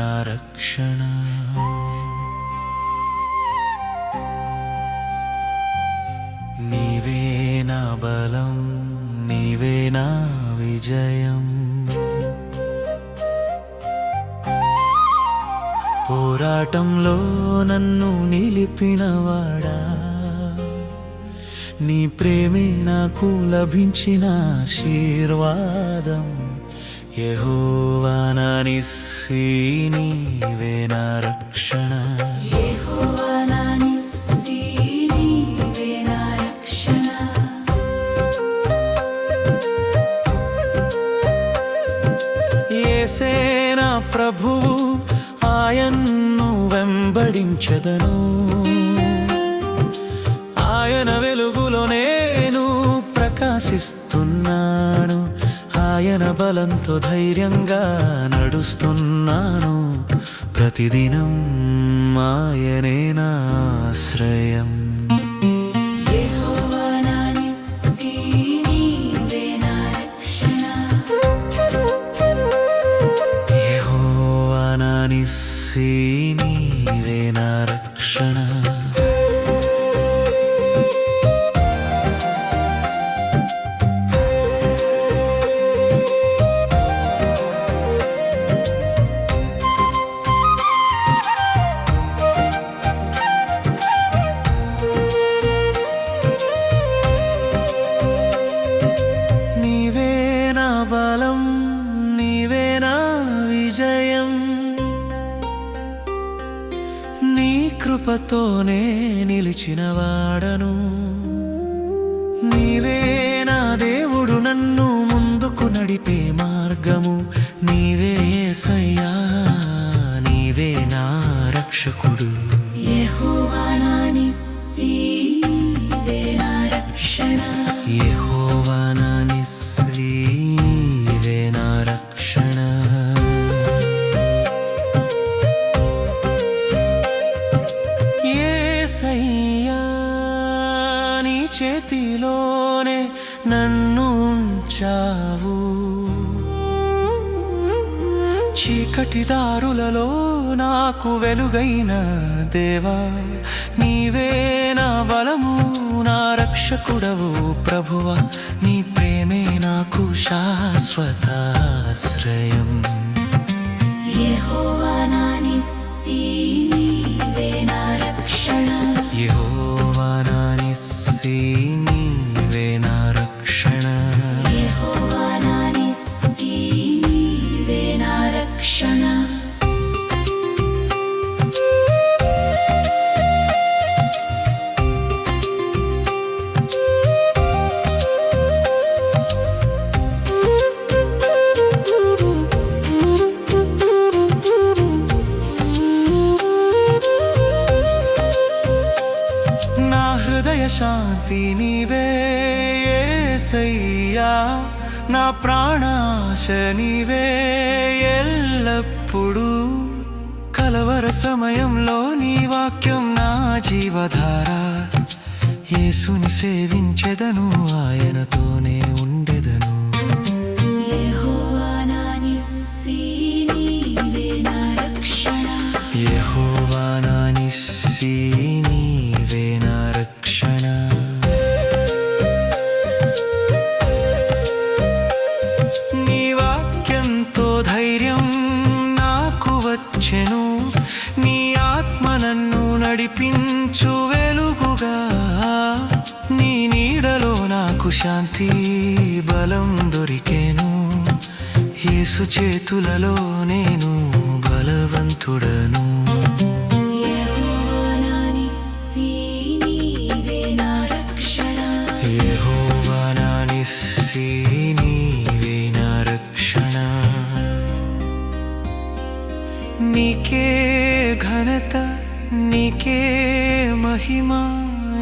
నా రక్షణ. నీవే నా బలం, నీవే నా విజయం. పోరాటంలో నన్ను నిలిపినవాడా, నీ ప్రేమే నాకు లభించిన ఆశీర్వాదం. యెహోవా నా నిస్సీ, నీవే నా రక్షణ. యెహోవా నా నిస్సీ, నీవే నా రక్షణ. యేసే నా ప్రభువు, ఆయన్ను వెంబడించెదను. ఆయన వెలుగులో నేను ప్రకాశిస్తున్నాను. ఆయన బలంతో ధైర్యంగా నడుస్తున్నాను. ప్రతిదినం ఆయనే నా ఆశ్రయం. యెహోవా నా నిస్సీ, నీవే నా రక్షణ. యెహోవా నా నిస్సీ, నీవే నా రక్షణ. నీవే నా బలం, నీవే నా విజయం. నీ కృపతోనే నిలిచినవాడను. నీవే నా దేవుడు, నన్ను ముందుకు నడిపే మార్గము. నీవే యేసయ్యా, నీవే నా రక్షకుడు. యెహోవా నా నిస్సీ, నీవే నా రక్షణ. యెహోవా నా నిస్సీ, నీవే నా రక్షణ. యేసయ్యా, నీ చేతిలోనే నన్ను ఉంచావు. చీకటి దారులలో నాకు వెలుగైన దేవా, నీవే నా బలము, నా రక్షకుడవు ప్రభువా. నీ ప్రేమే నాకు శాశ్వత ఆశ్రయం. యెహోవా నా నిస్సీ, నీవే నా రక్షణ. యెహోవా నా నిస్సీ, నీవే నా రక్షణ. యెహోవా నా నిస్సీ, నీవే నా రక్షణ. నా హృదయ శాంతి నీవే యేసయ్యా, నా ప్రాణాశ నీవే ఎల్లప్పుడూ. కలవర సమయంలో నీ వాక్యం నా జీవధార. యేసుని సేవించెదను, ఆయనతోనే ఉండెదను. యెహోవా నా నిస్సీ, నీవే నా రక్షణ. యెహోవా నా నిస్సీ, నీవే నా రక్షణ. నీ వాక్యంతో ధైర్యం నాకు వచ్చెను. నీ ఆత్మ నన్ను నడిపించు వెలుగుగా. నీ నీడలో నాకు శాంతి బలం దొరికెను. యేసు చేతులలో నేను బలవంతుడను. యెహోవా నా నిస్సీ, నీవే నా రక్షణ. యెహోవా నా నిస్సీ, నీవే నా రక్షణ. నీకే ఘనత, నీకే మహిమ,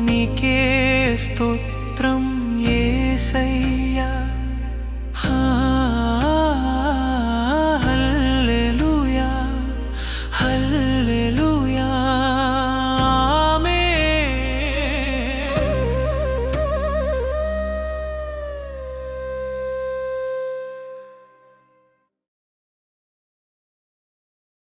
నీకే స్తోత్రం యేసయ్యా.